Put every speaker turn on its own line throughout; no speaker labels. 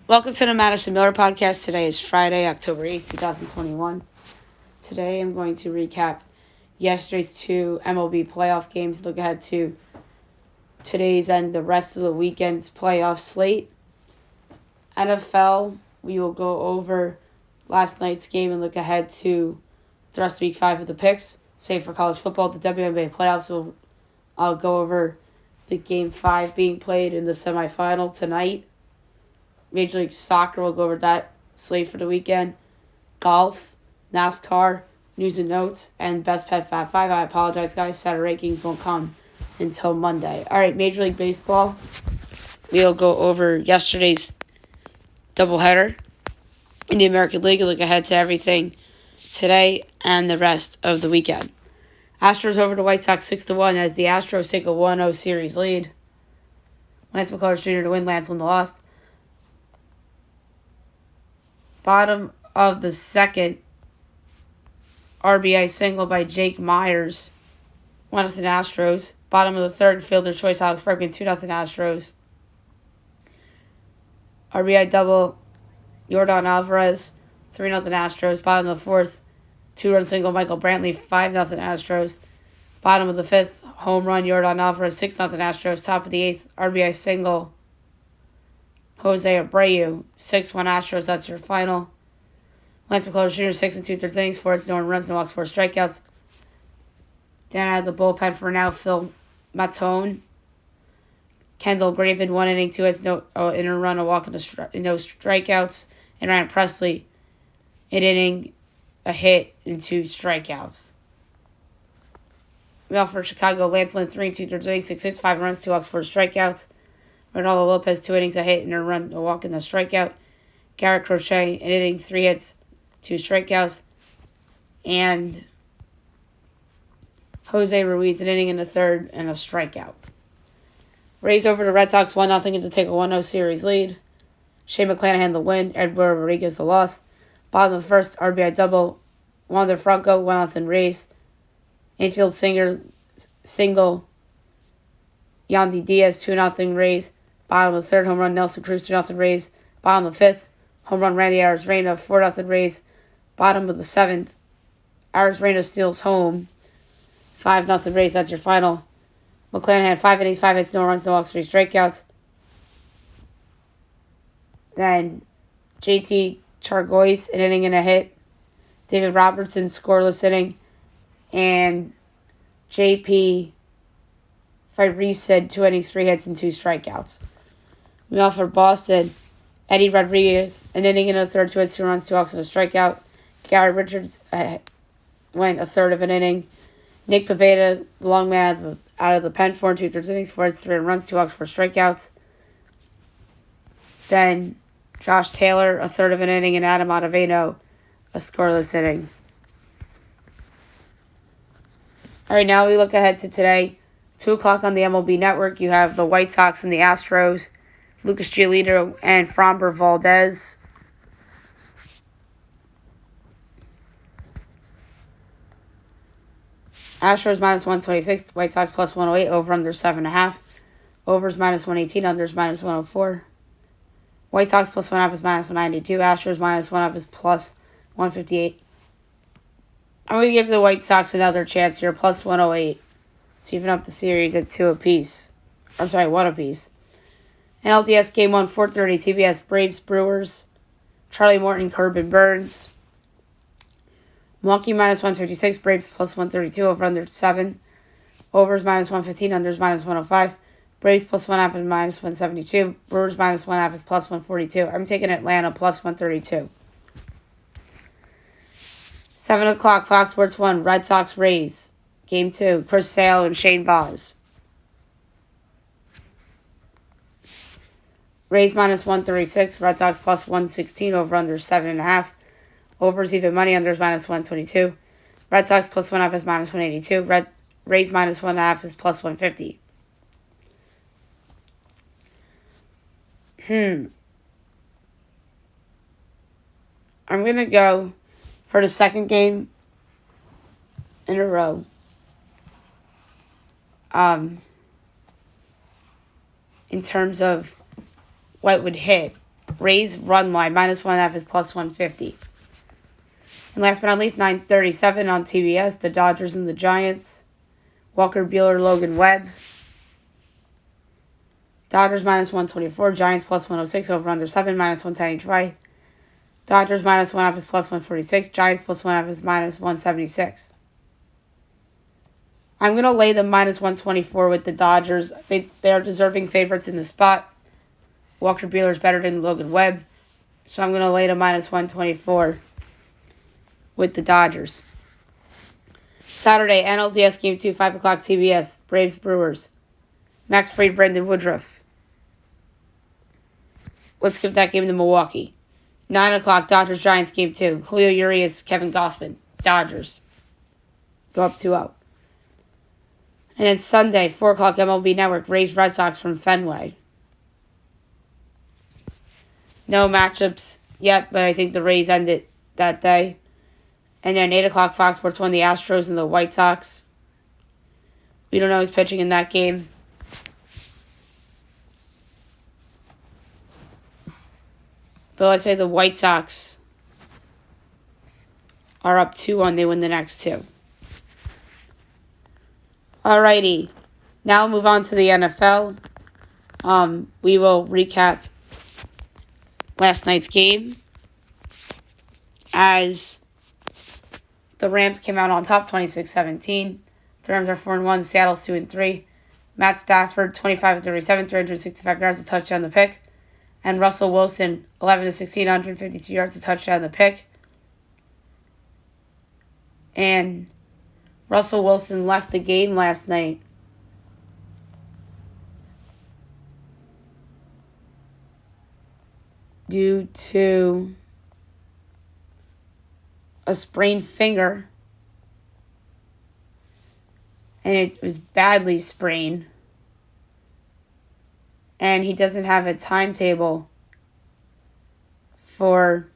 Welcome to the Madison Miller Podcast. Today is Friday, October 8th, 2021. Today I'm going to recap yesterday's two MLB playoff games, look ahead to today's and the rest of the weekend's playoff slate. NFL, we will go over last night's game and look ahead to the rest of week 5 of the picks. Save for college football, the WNBA playoffs, I'll go over the game 5 being played in the semifinal tonight. Major League Soccer, we'll go over that slate for the weekend. Golf, NASCAR, news and notes, and best pet Fab 5. I apologize, guys. Saturday rankings won't come until Monday. All right, Major League Baseball. We'll go over yesterday's doubleheader in the American League and look ahead to everything today and the rest of the weekend. Astros over the White Sox 6-1 as the Astros take a 1-0 series lead. Lance McCullers Jr. to win, Lance Lynn to loss. Bottom of the second, RBI single by Jake Myers, 1-0 Astros. Bottom of the third, fielder choice Alex Bregman, 2-0 Astros. RBI double, Yordan Alvarez, 3-0 Astros. Bottom of the fourth, 2-run single Michael Brantley, 5-0 Astros. Bottom of the fifth, home run Yordan Alvarez, 6-0 Astros. Top of the eighth, RBI single Jose Abreu, 6-1 Astros. That's your final. Lance McCullers Jr., 6 2/3 innings, 4 hits, no runs, no walks, 4 strikeouts. Then I had the bullpen for now, Phil Matone. Kendall Graven, 1 inning, 2 hits, no in a run, a walk, and no strikeouts. And Ryan Presley, an inning, a hit, and 2 strikeouts. Well, for Chicago, Lance Lynn, 3 2/3 innings, 6 hits, 5 runs, 2 walks, 4 strikeouts. Ronaldo Lopez, 2 innings, a hit, and a run, a walk, and a strikeout. Garrett Crochet, an inning, 3 hits, 2 strikeouts. And Jose Ruiz, an inning and a third, and a strikeout. Rays over the Red Sox, 1-0 to take a 1-0 series lead. Shane McClanahan the win, Edward Rodriguez the loss. Bottom of the first, RBI double, Wander Franco, 1-0 Rays. Infield single, Yandy Diaz, 2-0 Rays. Bottom of the third, home run Nelson Cruz, 2-0 Rays. Bottom of the fifth, home run Randy Arozarena, 4-0 Rays. Bottom of the seventh, Arozarena steals home, 5-0 Rays. That's your final. McClanahan, 5 innings, 5 hits, no runs, no walks, 3 strikeouts. Then JT Chargois, an inning and a hit. David Robertson, scoreless inning. And JP Firesaid, 2 innings, 3 hits, and 2 strikeouts. We offer Boston, Eddie Rodriguez, an inning and a third, 2 hits, 2 runs, 2 walks, and a strikeout. Gary Richards went a third of an inning. Nick Pivetta, the long man out of the pen, 4 2/3 innings, 4 hits, 3 runs, 2 walks, 4 strikeouts. Then Josh Taylor, a third of an inning, and Adam Ottavino, a scoreless inning. All right, now we look ahead to today. 2 o'clock on the MLB Network, you have the White Sox and the Astros. Lucas Giolito and Framber Valdez. Astros minus 126, White Sox plus 108, over under 7.5. Overs minus 118, unders minus 104. White Sox plus 1.5 is minus 192. Astros minus 1.5 is plus 158. I'm going to give the White Sox another chance here, plus 108. To even up the series at 1 apiece. NLDS Game 1, 4:30, TBS, Braves, Brewers. Charlie Morton, Corbin Burns. Milwaukee minus 156, Braves plus 132, over under 7. Overs minus 115, unders minus 105. Braves plus 1.5 is minus 172. Brewers minus 1.5 is plus 142. I'm taking Atlanta plus 132. 7 o'clock, Fox Sports 1, Red Sox, Rays. Game 2, Chris Sale and Shane Baz. Rays minus 136, Red Sox plus 116, over under 7.5. Overs even money, unders minus 122. Red Sox plus 1.5 is minus 182. Rays minus 1.5 is plus 150. I'm going to go for the second game in a row. In terms of what would hit. Rays run line, -1.5 is +150. And last but not least, 9:37 on TBS, the Dodgers and the Giants. Walker Buehler, Logan Webb. Dodgers -124, Giants +106, over under 7, -110 each way. Dodgers -1.5 is +146, Giants +1.5 is -176. I'm going to lay the -124 with the Dodgers. They are deserving favorites in the spot. Walker Buehler is better than Logan Webb. So I'm going to lay the -124 with the Dodgers. Saturday, NLDS Game 2, 5 o'clock TBS, Braves Brewers. Max Fried, Brandon Woodruff. Let's give that game to Milwaukee. 9 o'clock, Dodgers Giants Game 2. Julio Urias, Kevin Gausman. Dodgers. Go up 2-0. And then Sunday, 4 o'clock, MLB Network. Rays Red Sox from Fenway. No matchups yet, but I think the Rays ended that day. And then 8 o'clock, Fox Sports 1, the Astros and the White Sox. We don't know who's pitching in that game. But let's say the White Sox are up 2-1. They win the next two. Alrighty. Now we'll move on to the NFL. We will recap last night's game as the Rams came out on top 26-17. The Rams are 4-1. Seattle's 2-3. Matt Stafford, 25-37, 365 yards, a touchdown, the pick. And Russell Wilson, 11-16, 152 yards, a touchdown, the pick. And Russell Wilson left the game last night due to a sprained finger. And it was badly sprained. And he doesn't have a timetable for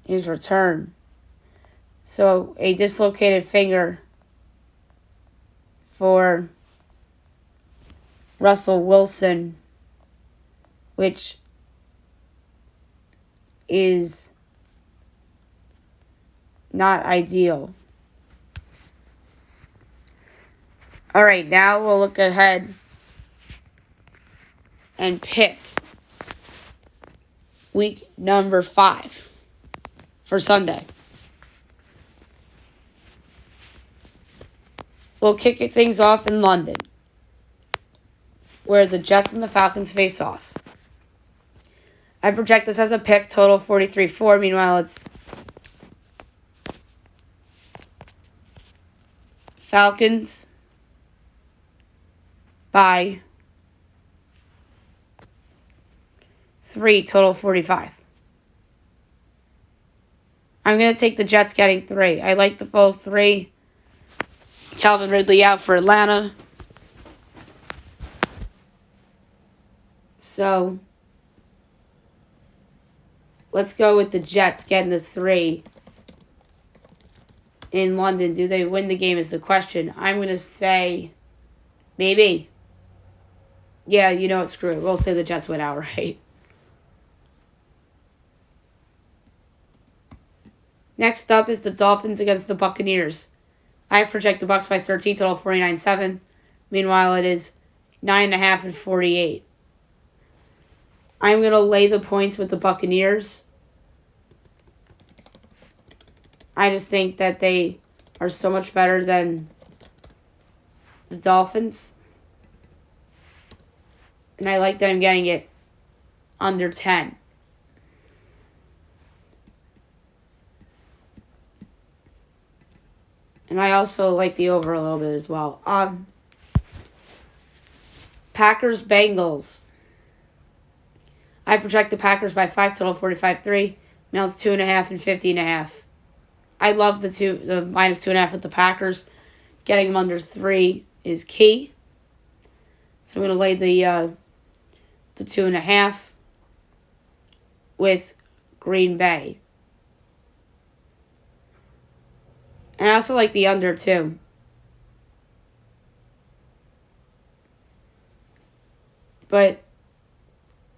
his return. So a dislocated finger for Russell Wilson, which is not ideal. All right, now we'll look ahead and pick week number 5 for Sunday. We'll kick things off in London, where the Jets and the Falcons face off. I project this as a pick, total 43-4. Meanwhile, it's Falcons by 3, total 45. I'm going to take the Jets getting 3. I like the full 3. Calvin Ridley out for Atlanta. So, let's go with the Jets getting the 3 in London. Do they win the game is the question. I'm going to say maybe. Yeah, you know what, screw it. We'll say the Jets win outright. Next up is the Dolphins against the Buccaneers. I project the Bucs by 13, total 49-7. Meanwhile, it is 9.5 and 48. I'm going to lay the points with the Buccaneers. I just think that they are so much better than the Dolphins. And I like them getting it under 10. And I also like the over a little bit as well. Packers, Bengals. I project the Packers by 5, total 45-3. Now it's 2.5 and 50.5. I love the -2.5 with the Packers. Getting them under 3 is key. So I'm going to lay the 2.5 with Green Bay. And I also like the under, too. But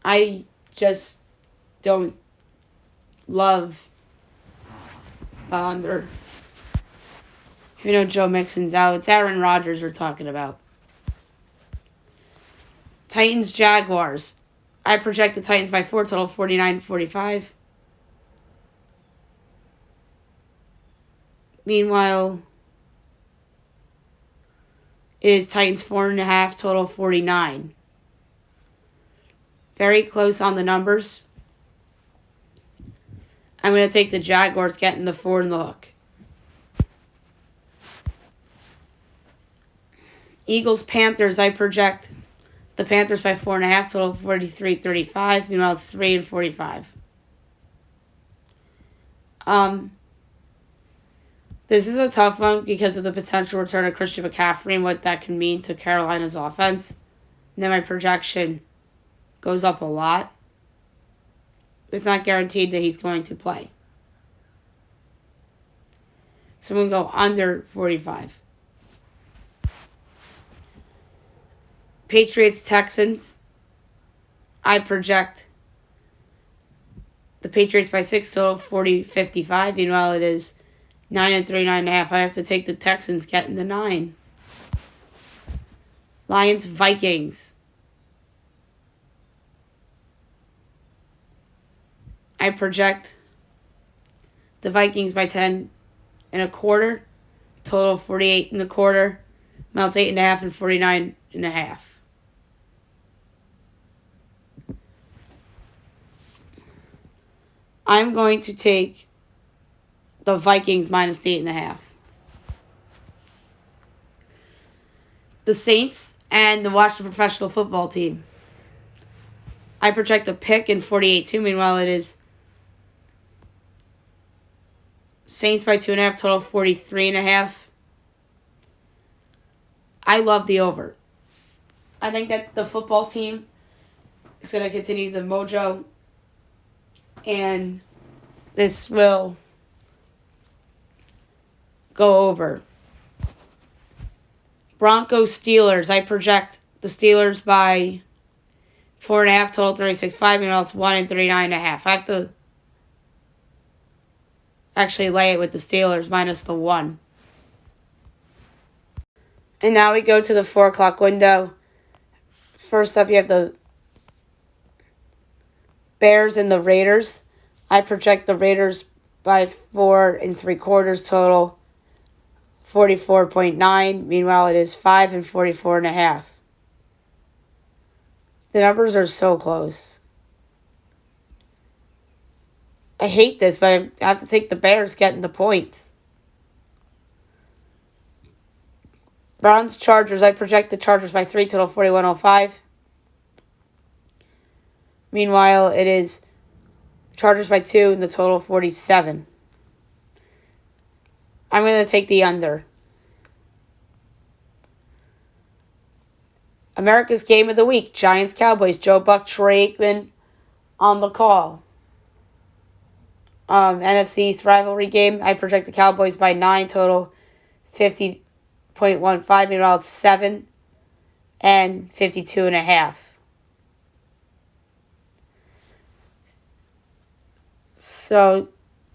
I just don't love the under. Joe Mixon's out. It's Aaron Rodgers we're talking about. Titans, Jaguars. I project the Titans by 4, total 49-45. Meanwhile, it is Titans 4.5, total 49. Very close on the numbers. I'm going to take the Jaguars getting the 4 in the hook. Eagles, Panthers. I project the Panthers by 4.5, total 43-35. Meanwhile, it's 3-45. This is a tough one because of the potential return of Christian McCaffrey and what that can mean to Carolina's offense. And then my projection goes up a lot. It's not guaranteed that he's going to play. So I'm going to go under 45. Patriots, Texans. I project the Patriots by 6, total 40-55. Meanwhile, it is 9-3, 9.5. I have to take the Texans getting the 9. Lions, Vikings. I project the Vikings by 10.25. Total 48.25. Amounts 8.5 and 49.5. I'm going to take the Vikings minus 8.5. The Saints and the Washington Professional Football Team. I project a pick in 48-2. Meanwhile, it is Saints by 2.5, total 43.5. I love the over. I think that the football team is going to continue the mojo, and this will go over. Broncos, Steelers. I project the Steelers by 4.5, total 36.5. Meanwhile, it's 1-39.5. I have to actually lay it with the Steelers minus the 1. And now we go to the 4 o'clock window. First up, you have the Bears and the Raiders. I project the Raiders by 4.75, total 44.9. Meanwhile, it is 5-44.5. The numbers are so close. I hate this, but I have to take the Bears getting the points. Browns, Chargers. I project the Chargers by 3, total 41.05. Meanwhile, it is Chargers by 2 and the total 47. I'm going to take the under. America's Game of the Week. Giants, Cowboys. Joe Buck, Troy Aikman on the call. NFC East rivalry game. I project the Cowboys by 9, total 50.15. Meanwhile, it's 7 and 52.5. So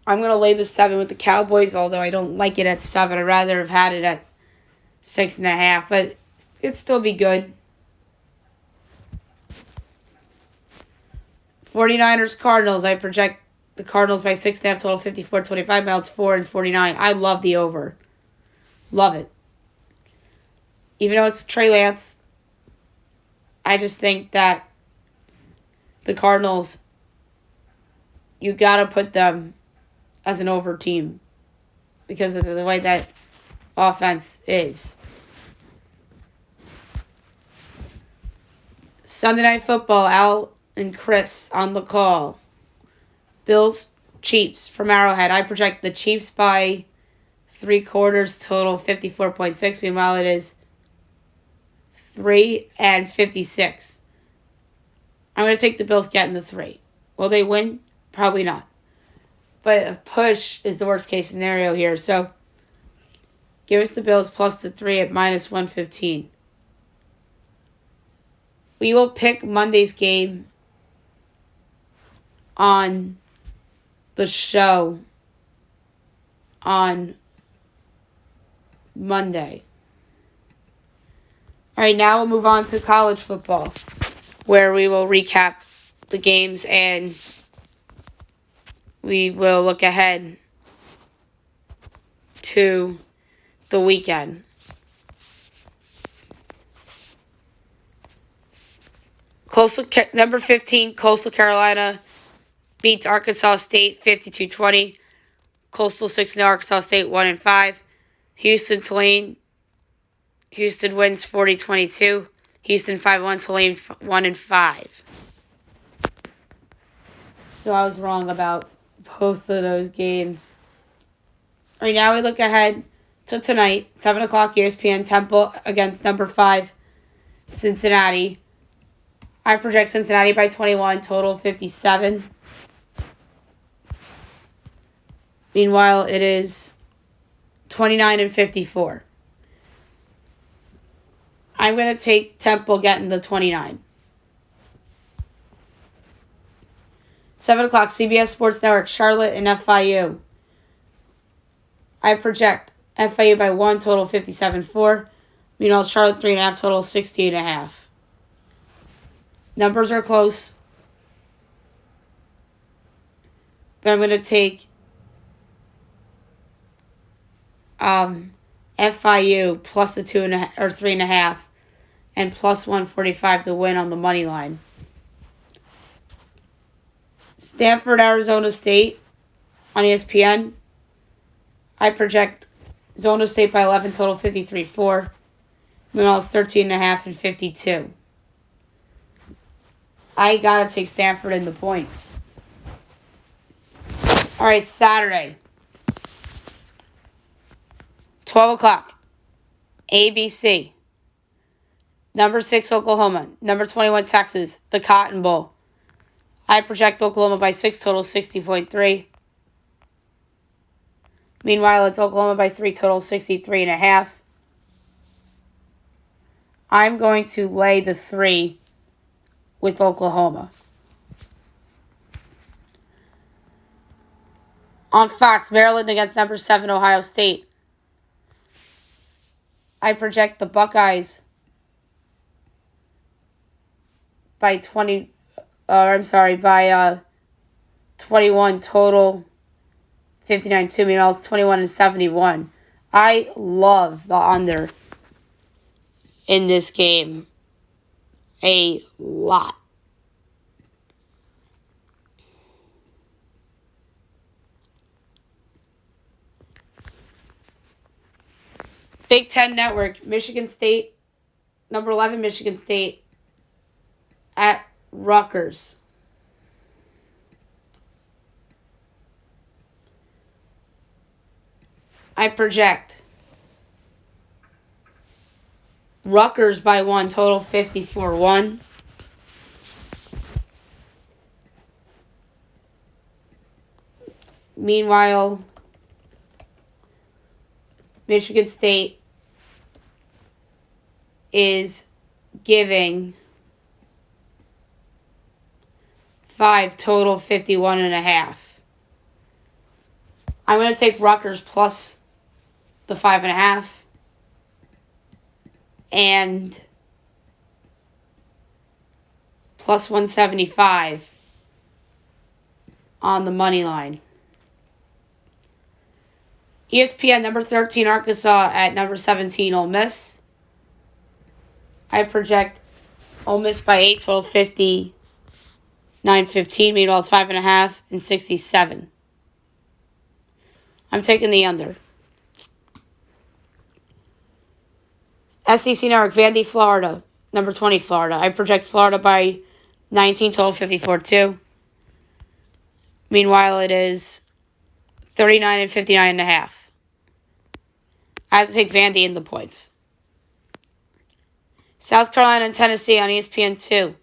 I'm going to lay the 7 with the Cowboys, although I don't like it at 7. I'd rather have had it at 6.5, but it'd still be good. 49ers, Cardinals. I project the Cardinals by 6.5, total 54.25. Now it's 4-49. I love the over. Love it. Even though it's Trey Lance, I just think that the Cardinals, you got to put them as an over team because of the way that offense is. Sunday Night Football, Al and Chris on the call. Bills, Chiefs from Arrowhead. I project the Chiefs by 3/4, total 54.6. Meanwhile, it is 3-56. I'm going to take the Bills getting the 3. Will they win? Probably not. But a push is the worst case scenario here. So give us the Bills plus the 3 at minus 115. We will pick Monday's game on the show on Monday. All right, now we'll move on to college football, where we will recap the games and we will look ahead to the weekend. Number 15, Coastal Carolina beats Arkansas State 52-20. Coastal 6-0, Arkansas State 1-5. Houston, Tulane. Houston wins 40-22. Houston 5-1, Tulane 1-5. So I was wrong about both of those games. Right now we look ahead to tonight, 7 o'clock ESPN, Temple against number 5, Cincinnati. I project Cincinnati by 21, total 57. Meanwhile, it is 29-54. I'm going to take Temple getting the 29. 7 o'clock, CBS Sports Network, Charlotte and FIU. I project FIU by 1, total 57-4. Meanwhile, Charlotte 3.5, total 68.5. Numbers are close. But I'm going to take FIU plus the 2.5 or 3.5 and plus 145 to win on the money line. Stanford, Arizona State on ESPN. I project Zona State by 11, total 53-4. Meanwhile, it's 13.5 and 52. I gotta take Stanford in the points. All right, Saturday. 12 o'clock. ABC. Number 6, Oklahoma. Number 21, Texas. The Cotton Bowl. I project Oklahoma by 6, total 60.3. Meanwhile, it's Oklahoma by 3, total 63.5. I'm going to lay the 3 with Oklahoma. On Fox, Maryland against number 7, Ohio State. I project the Buckeyes by 21, total 59-2. Meanwhile, it's 21-71. I love the under in this game a lot. Big Ten Network, Michigan State, number 11, Michigan State at Rutgers. I project Rutgers by 1, total 54-1. Meanwhile, Michigan State is giving 5, total 51.5. I'm going to take Rutgers plus the 5.5 and plus 175 on the money line. ESPN, number 13, Arkansas at number 17, Ole Miss. I project Ole Miss by 8, total 59-15. Meanwhile, it's 5.5 and 67. I'm taking the under. SEC Network, Vandy, Florida. Number 20, Florida. I project Florida by 19, total 54-2. Meanwhile, it is 39 and 59.5. I have to take Vandy in the points. South Carolina and Tennessee on ESPN 2.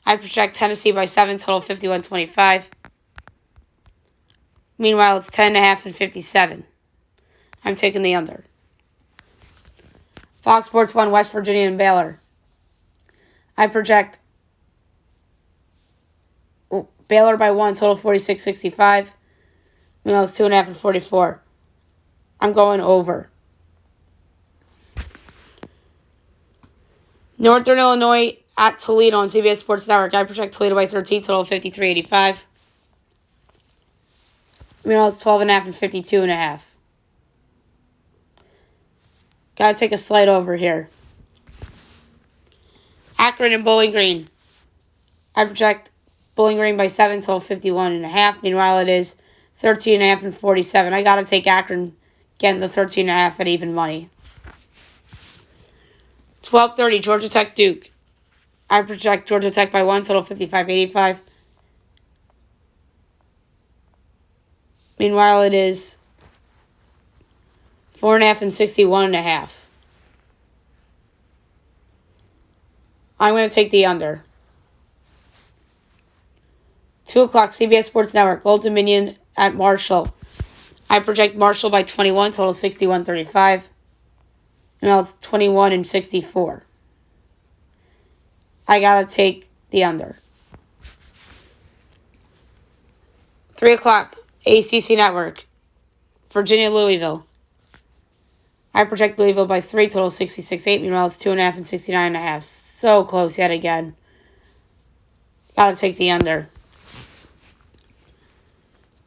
I project Tennessee by 7, total 51-25. Meanwhile, it's 10.5 and 57. I'm taking the under. Fox Sports 1, West Virginia and Baylor. I project Baylor by 1, total 46-65. Meanwhile, it's 2.5 and 44. I'm going over. Northern Illinois at Toledo on CBS Sports Network. I project Toledo by 13, total 53-85. Meanwhile, it's 12.5 and 52.5. Gotta take a slight over here. Akron and Bowling Green. I project Bowling Green by 7, total 51.5. Meanwhile, it is 13.5 and 47. I gotta take Akron, getting the 13.5 at even money. 12:30, Georgia Tech Duke. I project Georgia Tech by 1, total 55-85. Meanwhile, it is 4.5 and 61.5. I'm going to take the under. 2 o'clock, CBS Sports Network. Old Dominion at Marshall. I project Marshall by 21, total 61-35. Now it's 21 and 64. I got to take the under. 3 o'clock, ACC Network. Virginia, Louisville. I project Louisville by 3, total 66-8. Meanwhile, it's 2.5 and 69.5. So close yet again. Got to take the under.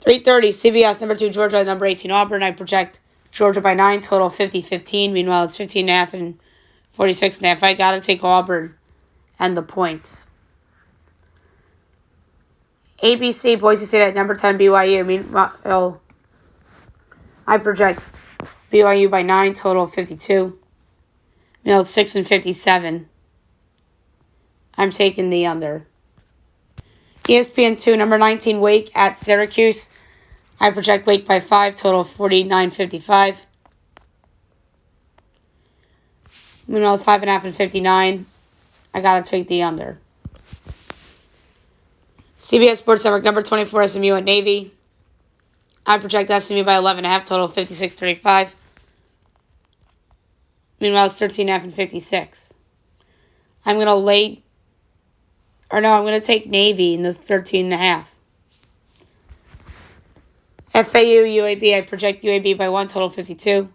3:30, CBS, number 2, Georgia, number 18, Auburn. I project Georgia by 9, total 50-15. Meanwhile, it's 15.5 and 46.5. I got to take Auburn and the points. ABC, Boise State at number 10, BYU. Meanwhile, I project BYU by 9, total 52. Meanwhile, it's 6 and 57. I'm taking the under. ESPN 2, number 19, Wake at Syracuse. I project Wake by 5, total 49-55. Meanwhile, it's 5.5 and 59. I got to take the under. CBS Sports Network, number 24, SMU at Navy. I project SMU by 11.5, total 56-35. Meanwhile, it's 13.5 and 56. I'm going to take Navy in the 13.5. FAU, UAB, I project UAB by 1, total 52.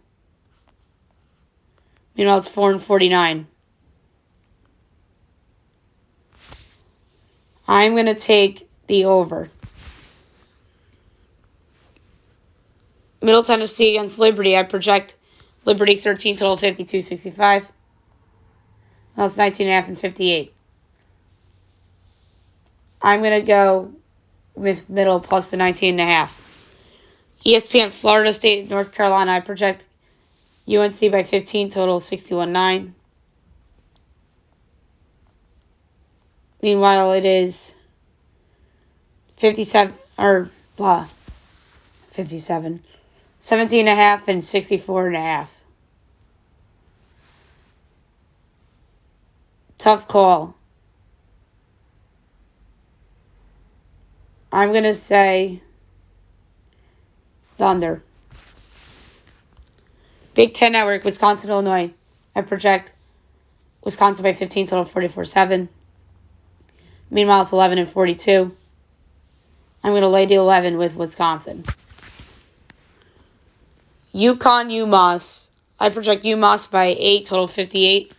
Meanwhile, it's 4 and 49. I'm going to take the over. Middle Tennessee against Liberty, I project Liberty 13, total 52-65. Now it's 19.5 and 58. I'm going to go with middle plus the 19.5. ESPN, Florida State, North Carolina, I project UNC by 15, total 61-9. Meanwhile, it is 17.5 and 64.5. Tough call. I'm going to say Thunder. Big Ten Network, Wisconsin, Illinois. I project Wisconsin by 15, total 44-7. Meanwhile, it's 11 and 42. I'm going to lay the 11 with Wisconsin. UConn, UMass. I project UMass by 8, total 58.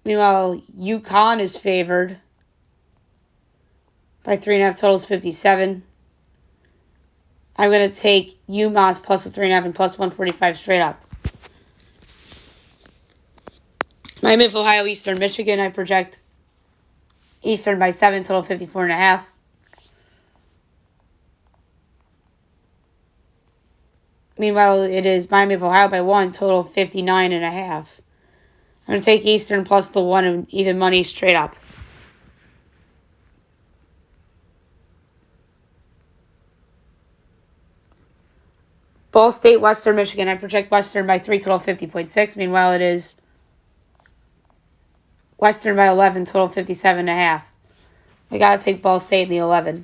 Meanwhile, UConn is favored by 3.5, totals 57. I'm going to take UMass plus a 3.5 and plus 145 straight up. Miami of Ohio, Eastern Michigan. I project Eastern by 7, total 54.5. Meanwhile, it is Miami of Ohio by 1, total 59.5. I'm going to take Eastern plus the 1 and even money straight up. Ball State, Western Michigan. I project Western by 3, total 50.6. Meanwhile, it is Western by 11, total 57.5. I got to take Ball State in the 11.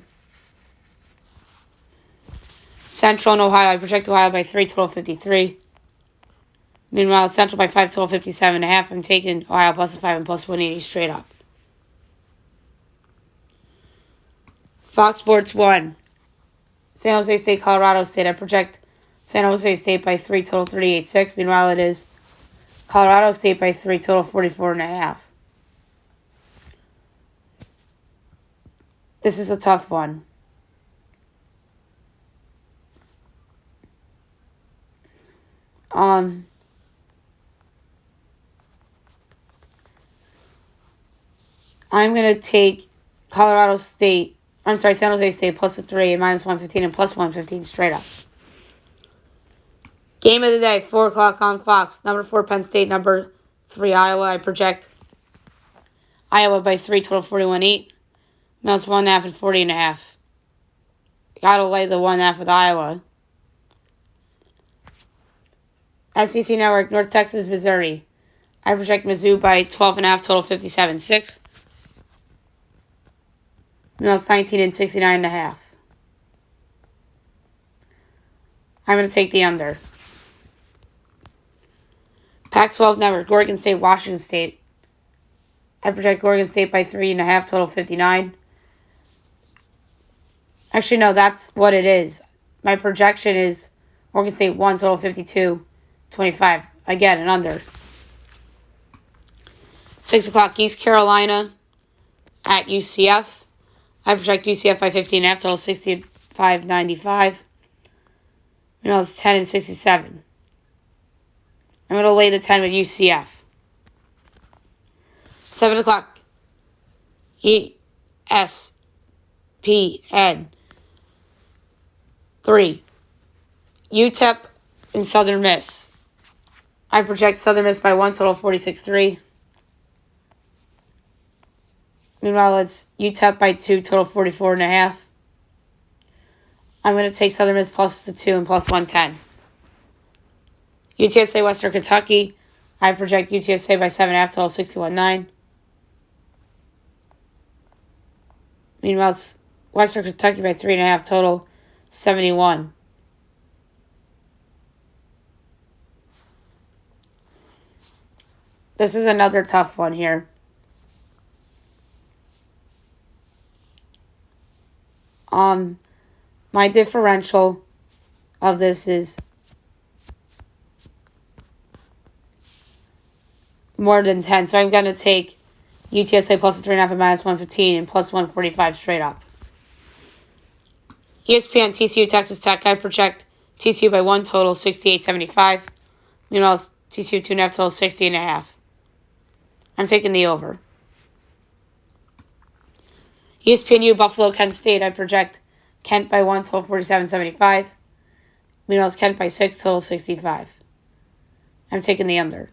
Central and Ohio. I project Ohio by 3, total 53. Meanwhile, Central by 5, total 57.5. I'm taking Ohio plus the 5 and plus 180 straight up. Fox Sports 1. San Jose State, Colorado State. I project San Jose State by 3, total 38-6. Meanwhile, it is Colorado State by 3, total 44.5. This is a tough one. I'm going to take San Jose State plus the 3 and minus 115 and plus 115 straight up. Game of the day, 4 o'clock on Fox. Number 4, Penn State. Number 3, Iowa. I project Iowa by 3, total 41-8. Minus 1.5 and 40.5. Gotta lay the 1.5 with Iowa. SEC Network, North Texas, Missouri. I project Mizzou by 12.5, total 57-6. It's 19 and 69.5. I'm going to take the under. Pac-12 Network, Oregon State, Washington State. I project Oregon State by 3.5, total 59. Actually, no, that's what it is. My projection is Oregon State 1, total 52-25. Again, an under. 6 o'clock, East Carolina at UCF. I project UCF by 15.5, total 65.95. It's 10 and 67. I'm going to lay the 10 with UCF. 7 o'clock, ESPN 3. UTEP and Southern Miss. I project Southern Miss by 1, total 46-3. Meanwhile, it's UTEP by 2, total 44.5. I'm going to take Southern Miss plus the 2 and plus 110. UTSA Western Kentucky. I project UTSA by 7.5, total 61.9. Meanwhile, it's Western Kentucky by 3.5, total 71. This is another tough one here. My differential of this is more than 10. So I'm going to take UTSA plus the 3.5 and minus 115 and plus 145 straight up. ESPN, TCU, Texas Tech. I project TCU by 1, total 68.75. Meanwhile, it's TCU 2.5, total 60.5. I'm taking the over. ESPNU, Buffalo, Kent State. I project Kent by 1, total 47.75. Meanwhile, it's Kent by 6, total 65. I'm taking the under.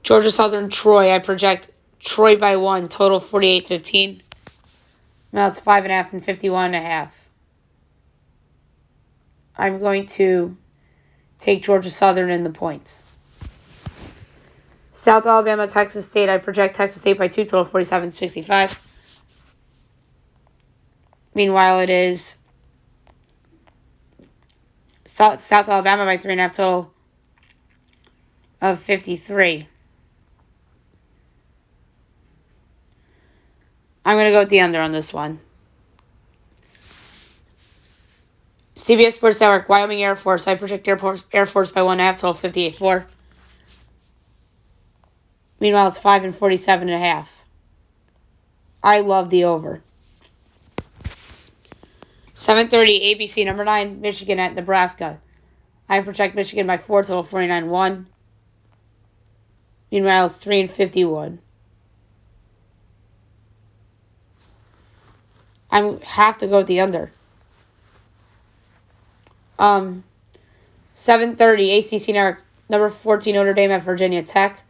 Georgia Southern, Troy. I project Troy by 1, total 48.15. Now it's 5.5 and 51.5. I'm going to take Georgia Southern in the points. South Alabama, Texas State. I project Texas State by 2, total 47.65. Meanwhile, it is South Alabama by 3.5, total of 53. I'm going to go with the under on this one. CBS Sports Network, Wyoming Air Force. I project Air Force by 1.5, total 58.4. Meanwhile, it's 5 and 47.5. I love the over. 7:30 ABC, number 9, Michigan at Nebraska. I project Michigan by 4, total 49.1. Meanwhile, it's 3 and 51. I have to go with the under. 7:30 ACC Network, number 14 Notre Dame at Virginia Tech.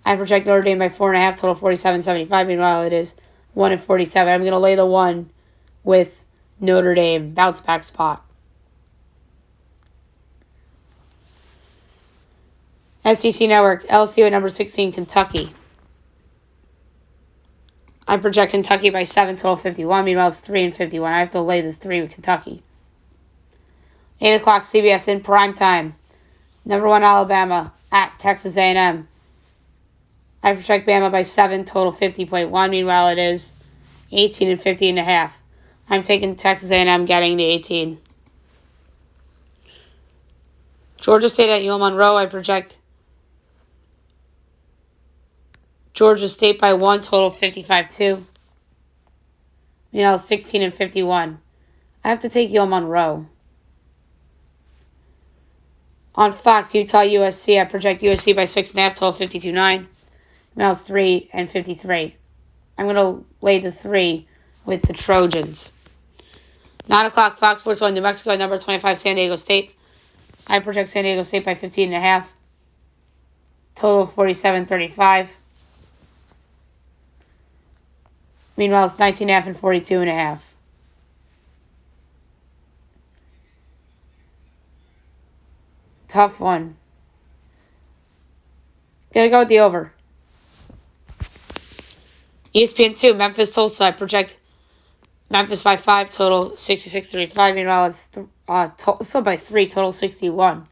I project Notre Dame by 4.5, total 47.75. Meanwhile, it is 1 and 47. I'm going to lay the 1 with Notre Dame, bounce back spot. SEC Network, LSU at number 16, Kentucky. I project Kentucky by 7, total 51. Meanwhile, it's 3 and 51. I have to lay this 3 with Kentucky. 8 o'clock CBS in prime time. Number 1 Alabama at Texas A&M. I project Bama by 7, total 50.1. Meanwhile, it is 18 and 50.5. I'm taking Texas A&M getting the 18. Georgia State at UL Monroe. I project Georgia State by 1, total 55-2. Meanwhile, 16 and 51. I have to take UL Monroe. On Fox, Utah USC. I project USC by 6.5, total 52-9. Now it's 3 and 53. I'm going to lay the 3 with the Trojans. 9 o'clock, Fox Sports 1, New Mexico, number 25, San Diego State. I project San Diego State by 15.5. Total 47-35. Meanwhile, it's 19.5 and 42.5. Tough one. Gonna go with the over. ESPN 2, Memphis Tulsa. I project Memphis by 5, total 66-35. Meanwhile, it's Tulsa by 3, total 61.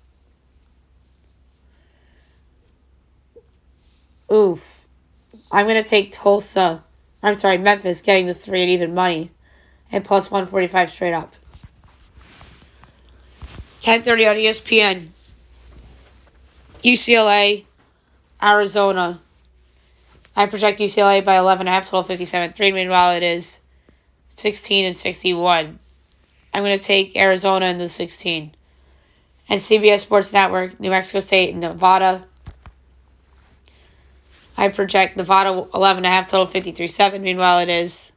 Oof. I'm going to take Memphis getting the 3 at even money. And plus 145 straight up. 10:30 on ESPN. UCLA, Arizona. I project UCLA by 11.5, total 57-3. Meanwhile, it is 16 and 61. I'm going to take Arizona in the 16. And CBS Sports Network, New Mexico State, and Nevada. I project Nevada 11.5, total 53-7. Meanwhile, it is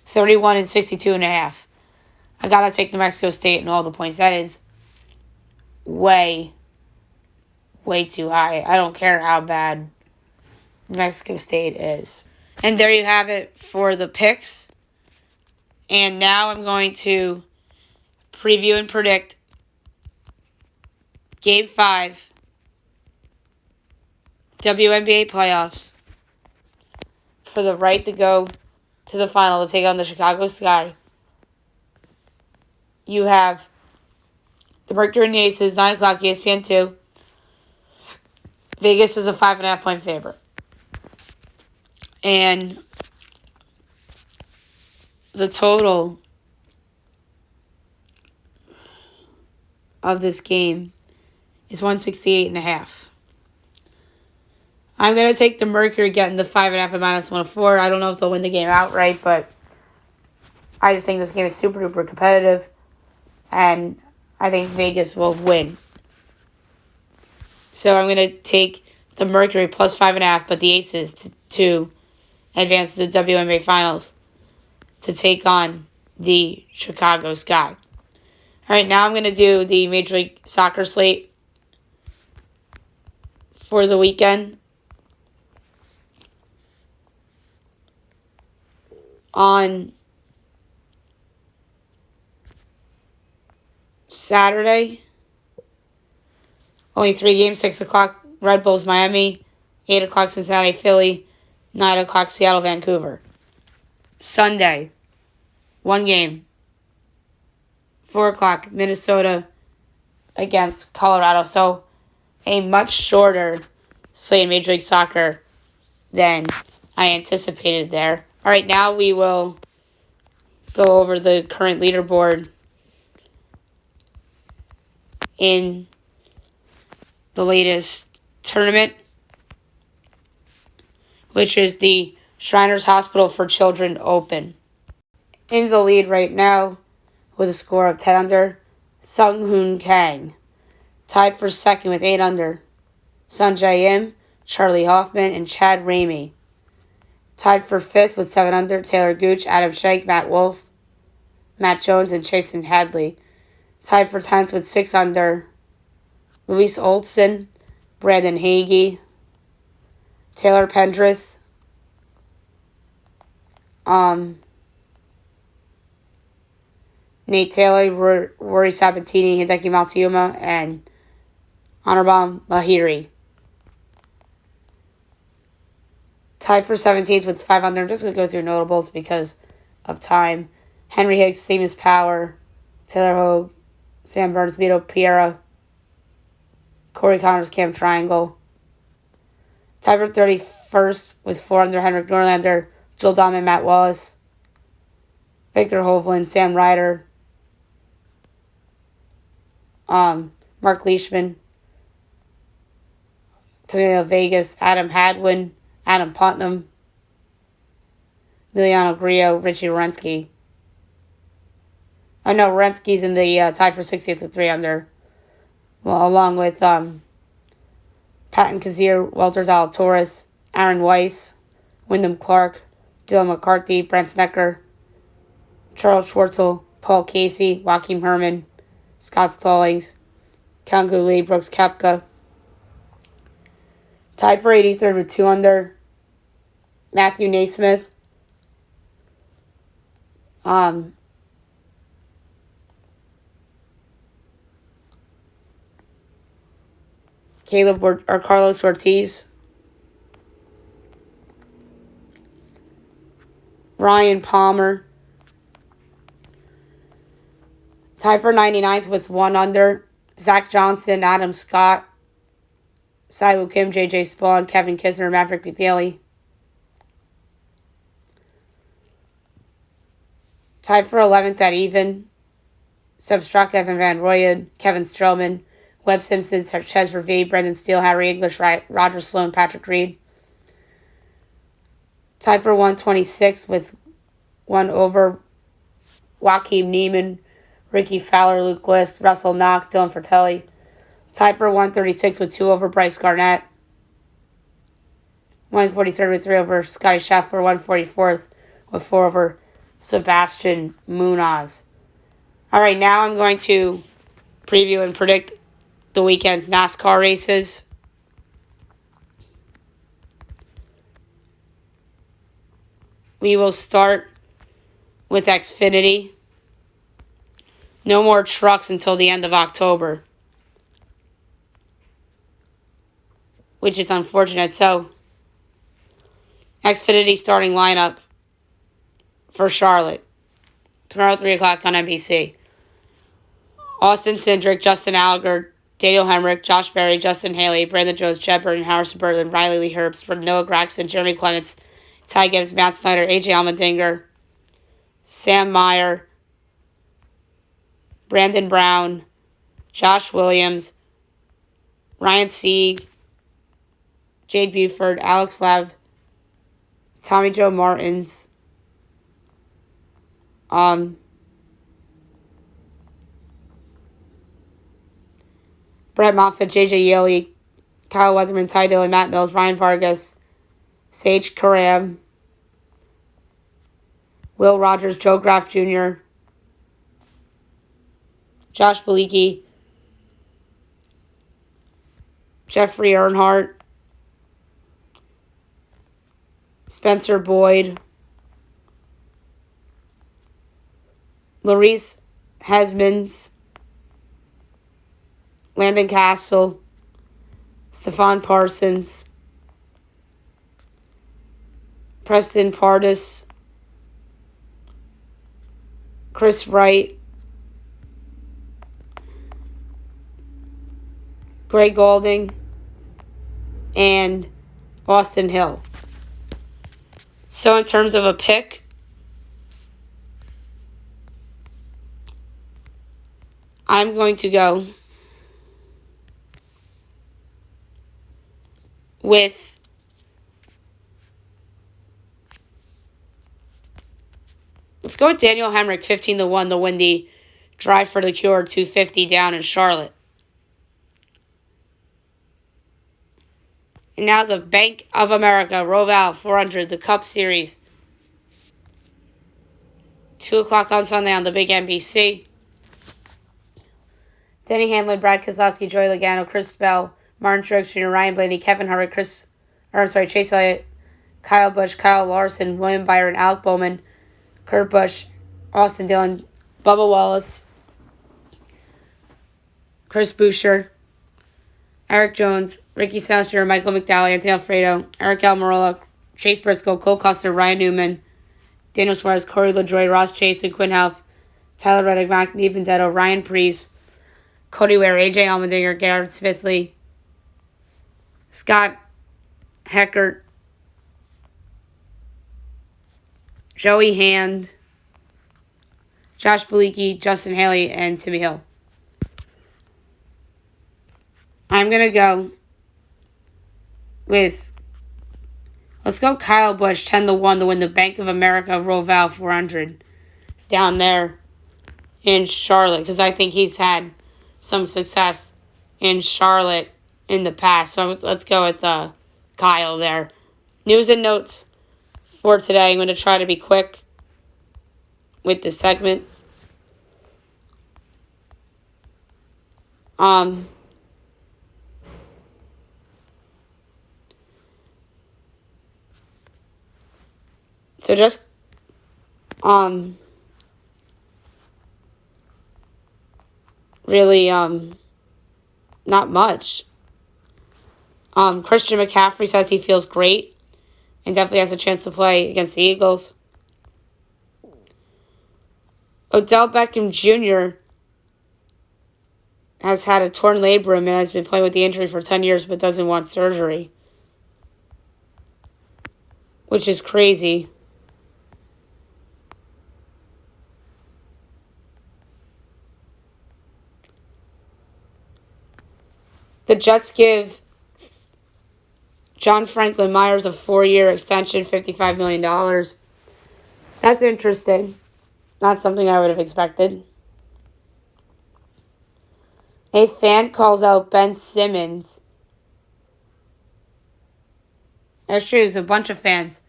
31 and 62.5. I got to take New Mexico State and all the points. That is way too high. I don't care how bad New Mexico State is. And there you have it for the picks. And now I'm going to preview and predict Game 5 WNBA playoffs for the right to go to the final to take on the Chicago Sky. You have the Mercury and the Aces, 9 o'clock, ESPN 2. Vegas is a 5.5 point favorite. And the total of this game is 168.5. I'm going to take the Mercury getting the 5.5 at -104. I don't know if they'll win the game outright, but I just think this game is super duper competitive. And I think Vegas will win. So I'm going to take the Mercury plus 5.5, but the Aces to advance to the WNBA Finals to take on the Chicago Sky. All right, now I'm going to do the Major League Soccer slate for the weekend. On Saturday, only 3 games, 6 o'clock, Red Bulls, Miami, 8 o'clock, Cincinnati, Philly, 9 o'clock, Seattle, Vancouver. Sunday, 1 game, 4 o'clock, Minnesota against Colorado. So, a much shorter slate in Major League Soccer than I anticipated there. All right, now we will go over the current leaderboard in the latest tournament, which is the Shriners Hospital for Children Open. In the lead right now, with a score of 10 under, Sung Hoon Kang. Tied for second with 8 under, Sun Jae-im, Charlie Hoffman, and Chad Ramey. Tied for fifth with 7 under, Taylor Gooch, Adam Schenk, Matt Wolf, Matt Jones, and Chasen Hadley. Tied for 10th with 6 under, Luis Olsen, Brandon Hagee, Taylor Pendrith, Nate Taylor, Rory Sabatini, Hideki Matsuyama, and Anirban Lahiri. Tied for 17th with 5 under. I'm just going to go through notables because of time. Henry Higgs, Seamus Power, Taylor Hogue, Sam Burns, Mito Piera, Corey Connors, Cam Triangle. Tied for 31st with 4 under Henrik Norlander, Joel Dahman, Matt Wallace, Victor Hovland, Sam Ryder, Mark Leishman, Camilo Vegas, Adam Hadwin, Adam Putnam, Emiliano Grillo, Richie Wierenski. Oh no, Wierenski's in the tie for 60th with 3 under. Well, along with Patton Kazir, Walter Zalatoris, Aaron Weiss, Wyndham Clark, Dylan McCarthy, Brent Snecker, Charles Schwartzel, Paul Casey, Joaquin Herman, Scott Stallings, Kangu Lee, Brooks Koepka. Tied for 83rd with 2 under, Matthew Naismith. Carlos Ortiz. Ryan Palmer. Tied for 99th with 1 under, Zach Johnson, Adam Scott, Siwoo Kim, J.J. Spawn, Kevin Kisner, Maverick McNeely. Tied for 11th at even, Seb Struck, Evan Van Rooyen, Kevin Strowman, Webb Simpson, Ches Ravid, Brendan Steele, Harry English, Roger Sloan, Patrick Reed. Tied for 126 with 1 over, Joaquin Neiman, Ricky Fowler, Luke List, Russell Knox, Dylan Fratelli. Tied for 136 with 2 over, Bryce Garnett. 143rd with 3 over, Scotty Scheffler. 144th with 4 over, Sebastian Munoz. All right, now I'm going to preview and predict the weekend's NASCAR races. We will start with Xfinity. No more trucks until the end of October, which is unfortunate. So, Xfinity starting lineup for Charlotte. Tomorrow, 3 o'clock on NBC. Austin Cindric, Justin Allgaier, Daniel Hemrick, Josh Berry, Justin Haley, Brandon Jones, Jeb Burton, Harrison Burton, Riley Lee Herbst, Noah Gragson, Jeremy Clements, Ty Gibbs, Matt Snyder, AJ Allmendinger, Sam Meyer, Brandon Brown, Josh Williams, Ryan Sieg, Jade Buford, Alex Lab, Tommy Joe Martins, Brett Moffitt, JJ Yeley, Kyle Weatherman, Ty Dillon, Matt Mills, Ryan Vargas, Sage Karam, Will Rogers, Joe Graff Jr., Josh Bilicki, Jeffrey Earnhardt, Spencer Boyd, Larice Hesmans, Landon Castle, Stephon Parsons, Preston Pardis, Chris Wright, Greg Goulding, and Austin Hill. So in terms of a pick, I'm going to go with Daniel Hemrick, 15-1, the windy drive for the cure, 250 down in Charlotte. And now the Bank of America, Roval 400, the Cup Series. 2 o'clock on Sunday on the big NBC. Denny Hamlin, Brad Keselowski, Joey Logano, Chris Bell, Martin Truex Jr., Ryan Blaney, Kevin Harvick, Chase Elliott, Kyle Busch, Kyle Larson, William Byron, Alec Bowman, Kurt Busch, Austin Dillon, Bubba Wallace, Chris Buescher, Eric Jones, Ricky Stenhouse Jr., Michael McDowell, Anthony Alfredo, Eric Almirola, Chase Briscoe, Cole Custer, Ryan Newman, Daniel Suarez, Corey LaJoie, Ross Chase, and Quinn Houff, Tyler Reddick, Mac Benedetto, Ryan Preece, Cody Ware, AJ Allmendinger, Garrett Smithley, Scott Heckert, Joey Hand, Josh Belicki, Justin Haley, and Timmy Hill. I'm going to go with, let's go Kyle Busch, 10-1 to win the Bank of America Roval 400 down there in Charlotte, because I think he's had some success in Charlotte in the past. So let's go with Kyle there. News and notes for today. I'm going to try to be quick with this segment. So just really not much. Christian McCaffrey says he feels great and definitely has a chance to play against the Eagles. Odell Beckham Jr. has had a torn labrum and has been playing with the injury for 10 years but doesn't want surgery, which is crazy. The Jets give John Franklin Myers a 4-year extension, $55 million. That's interesting. Not something I would have expected. A fan calls out Ben Simmons. Actually, there's a bunch of fans.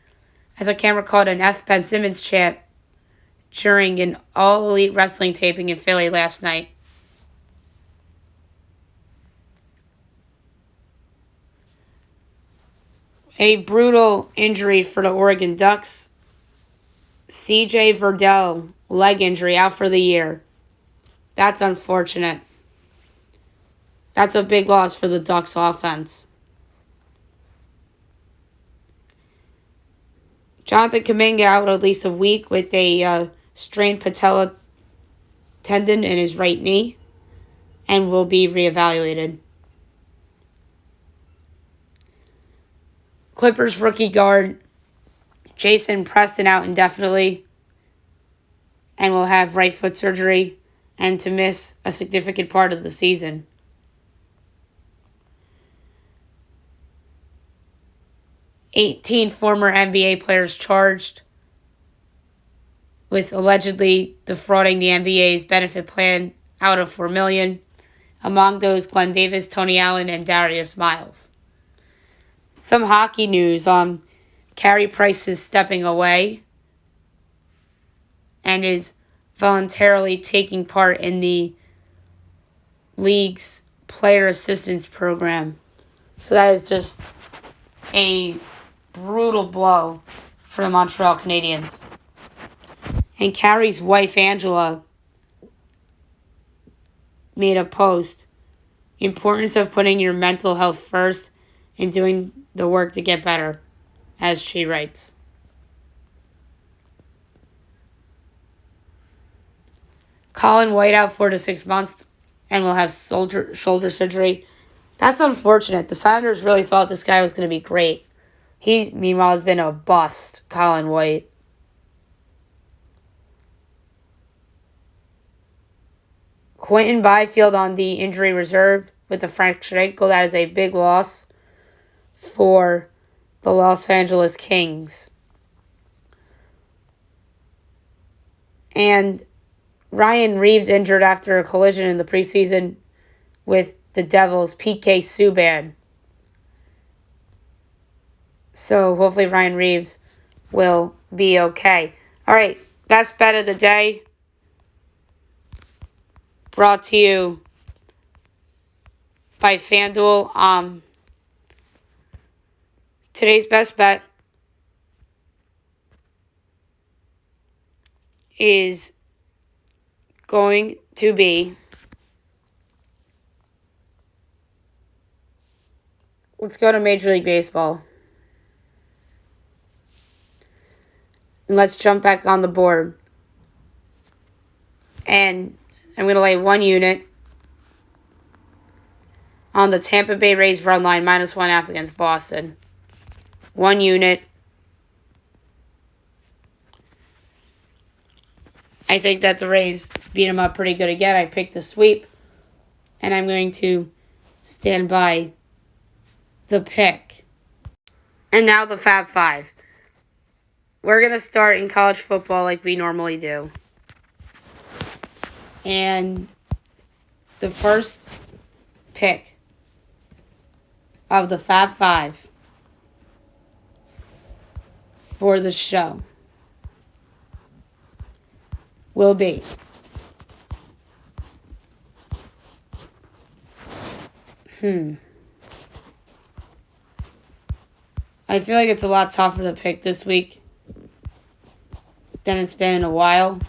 As a camera called an F. Ben Simmons chant during an All Elite Wrestling taping in Philly last night. A brutal injury for the Oregon Ducks. CJ Verdell, leg injury, out for the year. That's unfortunate. That's a big loss for the Ducks offense. Jonathan Kuminga out at least a week with a strained patella tendon in his right knee and will be reevaluated. Clippers rookie guard Jason Preston out indefinitely and will have right foot surgery and to miss a significant part of the season. $18 former NBA players charged with allegedly defrauding the NBA's benefit plan out of $4 million. Among those, Glenn Davis, Tony Allen, and Darius Miles. Some hockey news. Carey Price is stepping away and is voluntarily taking part in the league's player assistance program. So that is just a brutal blow for the Montreal Canadiens. And Carey's wife, Angela, made a post. Importance of putting your mental health first and doing the work to get better, as she writes. Colin White out 4 to 6 months and will have shoulder surgery. That's unfortunate. The Senators really thought this guy was going to be great. He, meanwhile, has been a bust, Colin White. Quentin Byfield on the injury reserve with the fractured ankle. That is a big loss for the Los Angeles Kings. And Ryan Reeves injured after a collision in the preseason with the Devils' PK Subban. So hopefully Ryan Reeves will be okay. All right, best bet of the day brought to you by FanDuel. Today's best bet is going to be, let's go to Major League Baseball. And let's jump back on the board. And I'm going to lay 1 unit. on the Tampa Bay Rays run line, -1.5 against Boston. 1 unit. I think that the Rays beat them up pretty good again. I picked the sweep, and I'm going to stand by the pick. And now the Fab Five. We're going to start in college football like we normally do. And the first pick of the Fab Five for the show will be I feel like it's a lot tougher to pick this week than it's been in a while.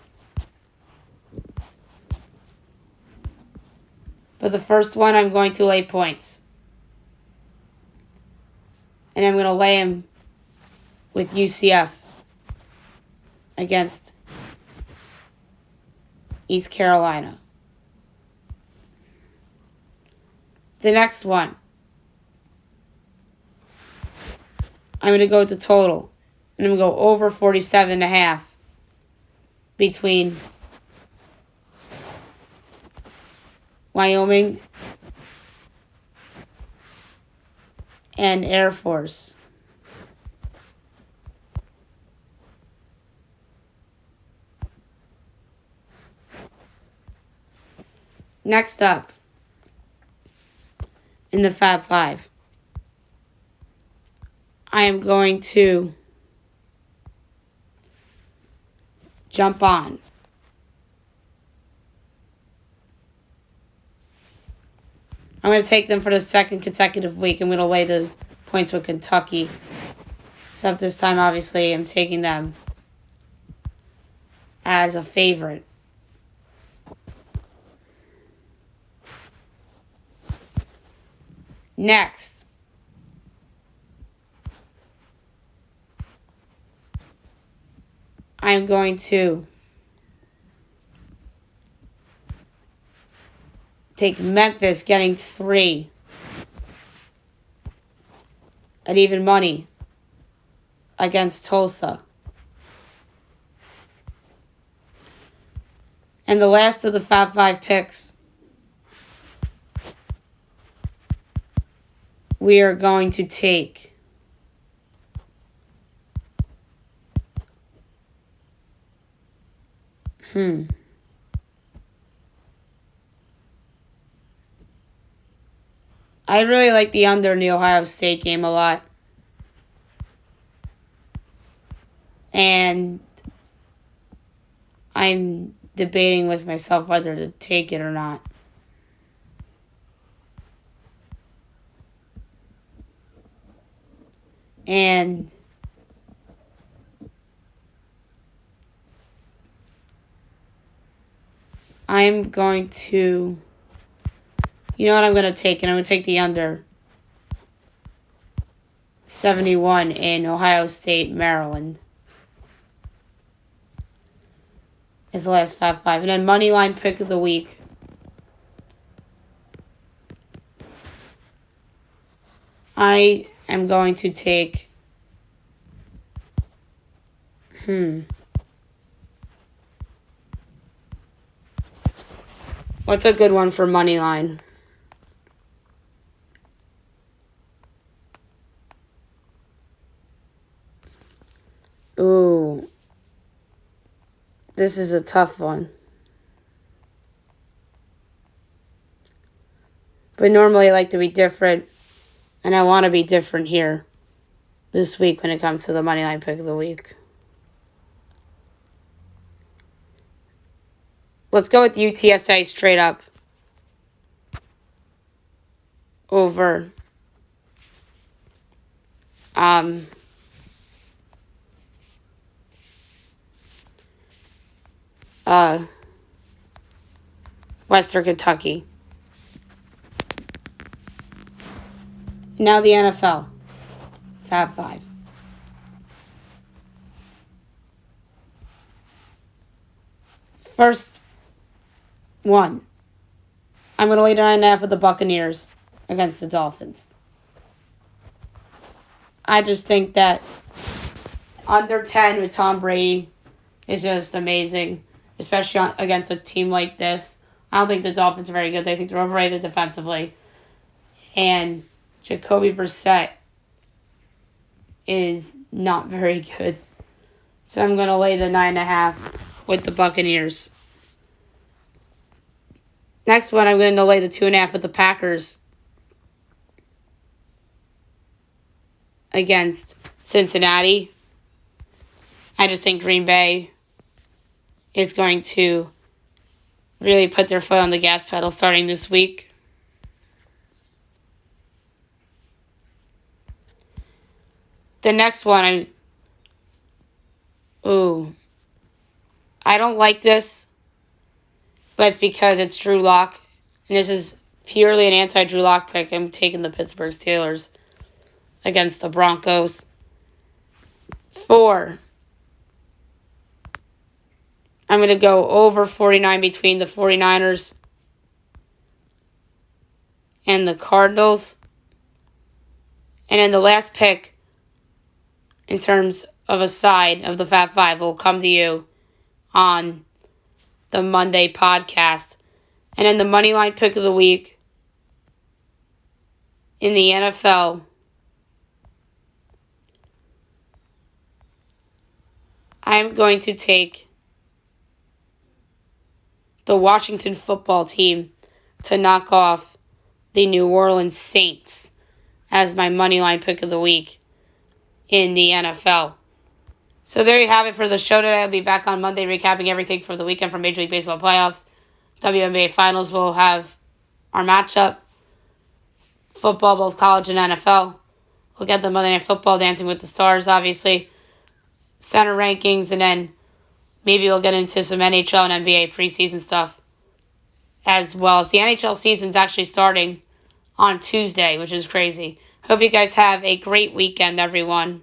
But the first one, I'm going to lay points. And I'm going to lay him with UCF against East Carolina. The next one, I'm going to go with the total. And I'm going to go over 47.5 between Wyoming and Air Force. Next up, in the Fab Five, I am going to jump on I'm going to take them for the second consecutive week. I'm going to lay the points with Kentucky. Except this time, obviously, I'm taking them as a favorite. Next, I'm going to take Memphis getting 3 at even money against Tulsa. And the last of the Fab Five picks, we are going to take I really like the under in the Ohio State game a lot. And I'm debating with myself whether to take it or not. And I'm going to... You know what I'm going to take? And I'm going to take the under 71 in Ohio State, Maryland. Is the last Fab Five. And then Moneyline pick of the week. I am going to take... What's a good one for Moneyline? Ooh. This is a tough one. But normally I like to be different. And I want to be different here this week when it comes to the Moneyline pick of the week. Let's go with UTSA straight up over Western Kentucky. Now the NFL. Fab Five. First one. I'm going to lay 9.5 with the Buccaneers against the Dolphins. I just think that under 10 with Tom Brady is just amazing, especially against a team like this. I don't think the Dolphins are very good. They think they're overrated defensively. And Jacoby Brissett is not very good. So I'm going to lay the 9.5 with the Buccaneers. Next one, I'm going to lay the 2.5 with the Packers against Cincinnati. I just think Green Bay is going to really put their foot on the gas pedal starting this week. The next one, I don't like this, but it's because it's Drew Lock, and this is purely an anti-Drew Lock pick. I'm taking the Pittsburgh Steelers against the Broncos. 4, I'm going to go over 49 between the 49ers and the Cardinals. And then the last pick, in terms of a side of the Fat Five, will come to you on the Monday podcast. And then the Moneyline pick of the week in the NFL, I'm going to take the Washington football team to knock off the New Orleans Saints as my Moneyline pick of the week in the NFL. So there you have it for the show today. I'll be back on Monday recapping everything for the weekend from Major League Baseball playoffs. WNBA finals will have our matchup. Football, both college and NFL. We'll get the Monday Night Football, Dancing with the Stars, obviously. Center rankings, and then maybe we'll get into some NHL and NBA preseason stuff as well. As the NHL season's actually starting on Tuesday, which is crazy. Hope you guys have a great weekend, everyone.